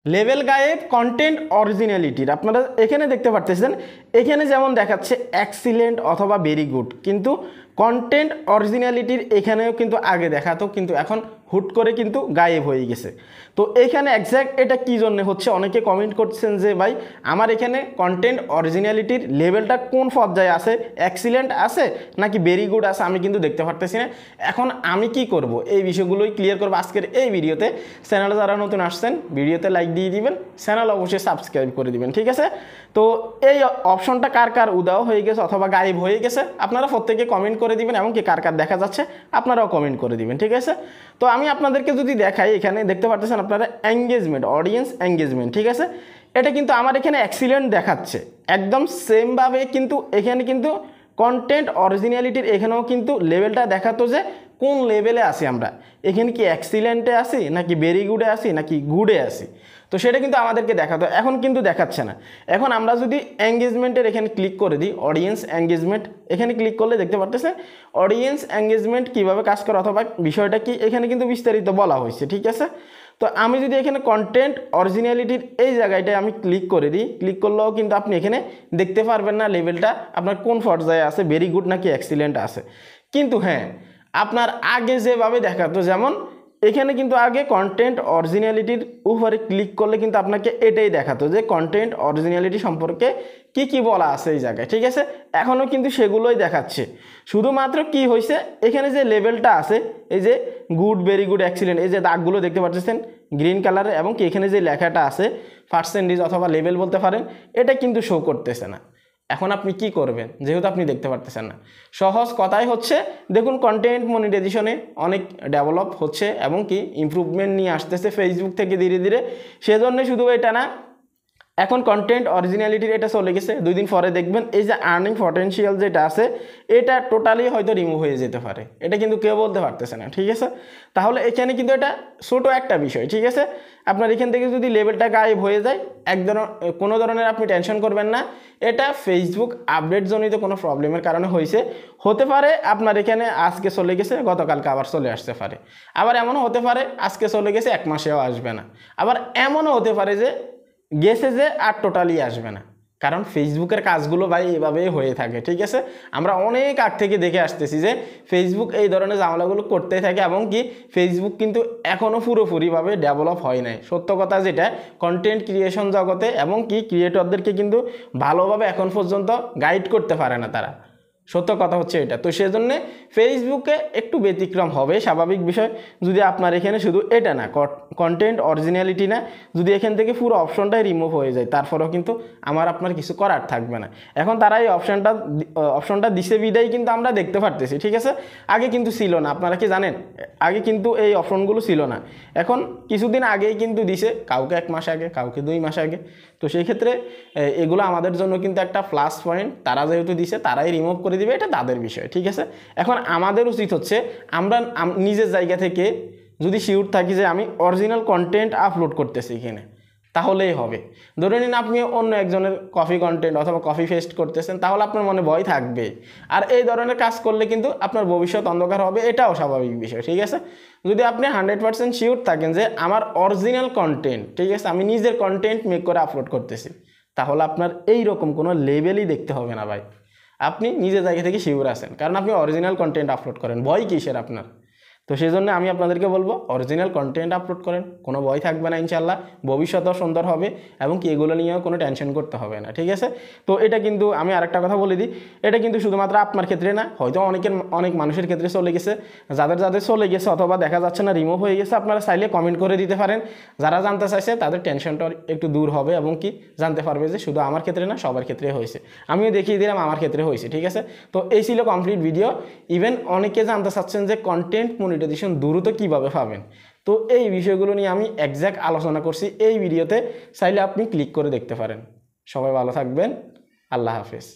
Level গায়েব content অরিজিনালিটির আপনারা এখানে দেখতে পারতেছেন, এখানে যেমন দেখাচ্ছে এক্সিলেন্ট অথবা ভেরি গুড, কিন্তু কন্টেন্ট অরিজিনালিটির এখানেও কিন্তু আগে দেখাতো, কিন্তু এখন হুট করে কিন্তু গায়েব হয়ে গেছে। তো এখানে এক্স্যাক্ট এটা কী জন্য হচ্ছে, অনেকে কমেন্ট করছেন যে ভাই আমার এখানে কন্টেন্ট অরিজিনালিটির লেভেলটা কোন পর্যায়ে আছে, এক্সিলেন্ট আছে নাকি ভেরি গুড আছে, আমি কিন্তু দেখতে পারতেছি না। এখন আমি কি করব, এই বিষয়গুলোই ক্লিয়ার করবো আজকের এই ভিডিওতে। চ্যানেলে যারা নতুন আসছেন ভিডিওতে লাইক দিয়ে দিবেন, চ্যানেল অবশ্যই সাবস্ক্রাইব করে দিবেন, ঠিক আছে। তো এই অপশনটা কার কার উদাও হয়ে গেছে অথবা গায়েব হয়ে গেছে আপনারা প্রত্যেকে কমেন্ট করে দিবেন, এমনকি কার কার দেখা যাচ্ছে আপনারাও কমেন্ট করে দিবেন, ঠিক আছে। তো আমি আপনাদেরকে যদি দেখাই, এখানে দেখতে পাচ্ছেন আপনারা এঙ্গেজমেন্ট, অডিয়েন্স এঙ্গেজমেন্ট, ঠিক আছে। এটা কিন্তু আমার এখানে এক্সিলেন্ট দেখাচ্ছে একদম সেমভাবে, কিন্তু এখানে কিন্তু কন্টেন্ট অরিজিনালিটির এখানেও কিন্তু লেভেলটা দেখাতো যে কোন লেভেলে আসি আমরা, এখানে কি এক্সিলেন্টে আসি নাকি ভেরি গুডে আসি নাকি গুডে আসি, তো সেটা কিন্তু আমাদেরকে দেখাতো। এখন কিন্তু দেখাচ্ছে না। এখন আমরা যদি এঙ্গেজমেন্টের এখানে ক্লিক করে দিই, অডিয়েন্স এঙ্গেজমেন্ট এখানে ক্লিক করলে দেখতে পারতেছেন অডিয়েন্স এঙ্গেজমেন্ট কীভাবে কাজ করে অথবা বিষয়টা কি এখানে কিন্তু বিস্তারিত বলা হয়েছে, ঠিক আছে। তো আমি যদি এখানে কন্টেন্ট অরিজিনালিটির এই জায়গাটায় আমি ক্লিক করে দিই, ক্লিক করলেও কিন্তু আপনি এখানে দেখতে পারবেন না লেভেলটা আপনার কোন পর্যায়ে আছে, ভেরি গুড নাকি এক্সিলেন্ট আছে। কিন্তু হ্যাঁ, আপনার আগে যেভাবে দেখাতো, যেমন এখানে কিন্তু আগে কন্টেন্ট অরিজিনালিটির উপরে ক্লিক করলে কিন্তু আপনাকে এটাই দেখাতো যে কন্টেন্ট অরিজিনালিটি সম্পর্কে কি কি বলা আছে এই জায়গায়, ঠিক আছে। এখনও কিন্তু সেগুলোই দেখাচ্ছে, শুধুমাত্র কি হয়েছে এখানে যে লেভেলটা আছে, এই যে গুড, ভেরি গুড, এক্সিলেন্ট, এই যে দাগগুলো দেখতে পাচ্ছেন গ্রিন কালারে, এবং কি এখানে যে লেখাটা আছে পার্সেন্টেজ অথবা লেভেল বলতে পারেন, এটা কিন্তু শো করতেছে না। এখন আপনি কি করবেন, যেহেতু আপনি দেখতে পারতেছেন না? সহজ কথাই হচ্ছে, দেখুন কন্টেন্ট মনিটাইজেশনে অনেক ডেভেলপ হচ্ছে এবং কি ইমপ্রুভমেন্ট নিয়ে আসতেছে ফেসবুক থেকে ধীরে ধীরে। সেজন্য শুধু এটা না, এখন কন্টেন্ট অরিজিনালিটির এটা চলে গেছে, 2 দিন পরে দেখবেন এই যে আর্নিং পটেনশিয়াল যেটা আছে এটা টোটালি হয়তো রিমুভ হয়ে যেতে পারে, এটা কিন্তু কেউ বলতে পারতেছে না, ঠিক আছে। তাহলে এখানে কিন্তু এটা ছোটো একটা বিষয়, ঠিক আছে। আপনার এখান থেকে যদি লেভেলটা গায়েব হয়ে যায়, কোনো ধরনের আপনি টেনশন করবেন না, এটা ফেসবুক আপডেট জনিত কোনো প্রবলেমের কারণে হয়েছে। হতে পারে আপনার এখানে আজকে চলে গেছে, গতকালকে আবার চলে আসতে পারে, আবার এমনও হতে পারে আজকে চলে গেছে 1 মাসেও আসবে না, আবার এমনও হতে পারে যে গেছে যে আর টোটালি আসবে না। কারণ ফেসবুকের কাজগুলো ভাই এভাবেই হয়ে থাকে, ঠিক আছে। আমরা অনেক আগ থেকে দেখে আসতেছি যে ফেসবুক এই ধরনের ঝামেলাগুলো করতেই থাকে, এবং কি ফেসবুক কিন্তু এখনও পুরোপুরিভাবে ডেভেলপ হয় নাই। সত্য কথা যেটা, কন্টেন্ট ক্রিয়েশন জগতে এবং কি ক্রিয়েটরদেরকে কিন্তু ভালোভাবে এখন পর্যন্ত গাইড করতে পারে না তারা, সত্য কথা হচ্ছে এটা। তো সেজন্য ফেসবুকে একটু ব্যতিক্রম হবে, স্বাভাবিক বিষয়। যদি আপনার এখানে শুধু এটা না, কন্টেন্ট অরিজিনালিটি না, যদি এখান থেকে পুরো অপশনটাই রিমুভ হয়ে যায়, তারপরেও কিন্তু আপনার কিছু করার থাকবে না। এখন তারা এই অপশনটা দিছে বিদায় কিন্তু আমরা দেখতে পারতেছি, ঠিক আছে। আগে কিন্তু ছিল না, আপনারা কি জানেন? আগে কিন্তু এই অপশনগুলো ছিল না, এখন কিছুদিন আগেই কিন্তু দিছে, কাউকে 1 মাস আগে, কাউকে 2 মাস আগে। তো সেই ক্ষেত্রে এগুলো আমাদের জন্য কিন্তু একটা প্লাস পয়েন্ট, তারা যেহেতু দিছে তারাই রিমুভ করে দিবে, এটা তাদের বিষয়, ঠিক আছে। এখন আমাদের উচিত হচ্ছে আমরা নিজের জায়গা থেকে যদি শিওর থাকি যে আমি অরিজিনাল কন্টেন্ট আপলোড করতেছি এখানে, তাহলেই হবে। ধরে নিন আপনি অন্য একজনের কপি কন্টেন্ট অথবা কপি পেস্ট করতেছেন, তাহলে আপনার মনে ভয় থাকবে, আর এই ধরনের কাজ করলে কিন্তু আপনার ভবিষ্যৎ অন্ধকার হবে, এটাও স্বাভাবিক বিষয়, ঠিক আছে। যদি আপনি 100% শিওর থাকেন যে আমার অরিজিনাল কন্টেন্ট, ঠিক আছে, আমি নিজের কন্টেন্ট মেক করে আপলোড করতেছি, তাহলে আপনার এই রকম কোনো লেভেলই দেখতে হবে না ভাই। আপনি নিজের জায়গা থেকে শিওর আছেন, কারণ আপনি অরিজিনাল কন্টেন্ট আপলোড করেন, ভয় কিসের আপনার? তো সেই জন্য আমি আপনাদেরকে বলবো অরিজিনাল কন্টেন্ট আপলোড করেন, কোনো ভয় থাকবে না, ইনশাল্লাহ ভবিষ্যতেও সুন্দর হবে, এবং কি এগুলো নিয়েও কোনো টেনশন করতে হবে না, ঠিক আছে। তো এটা কিন্তু আমি আরেকটা কথা বলে দিই, এটা কিন্তু শুধুমাত্র আপনার ক্ষেত্রে না, হয়তো অনেক মানুষের ক্ষেত্রে চলে গেছে। যাদের চলে গেছে অথবা দেখা যাচ্ছে না রিমুভ হয়ে গেছে, আপনারা চাইলে কমেন্ট করে দিতে পারেন। যারা জানতে চাইছে তাদের টেনশনটা একটু দূর হবে, এবং কি জানতে পারবে যে শুধু আমার ক্ষেত্রে না, সবার ক্ষেত্রে হয়েছে। আমিও দেখিয়ে দিলাম আমার ক্ষেত্রে হয়েছে, ঠিক আছে। তো এই ছিল কমপ্লিট ভিডিও। ইভেন অনেকে জানতে চাচ্ছেন যে কন্টেন্ট মনিটাইজেশন দ্রুত কিভাবে পাবেন, তো এই বিষয়গুলো নিয়ে আমি এক্স্যাক্ট আলোচনা করছি এই ভিডিওতে, চাইলে আপনি ক্লিক করে দেখতে পারেন। সবাই ভালো থাকবেন, আল্লাহ হাফেজ।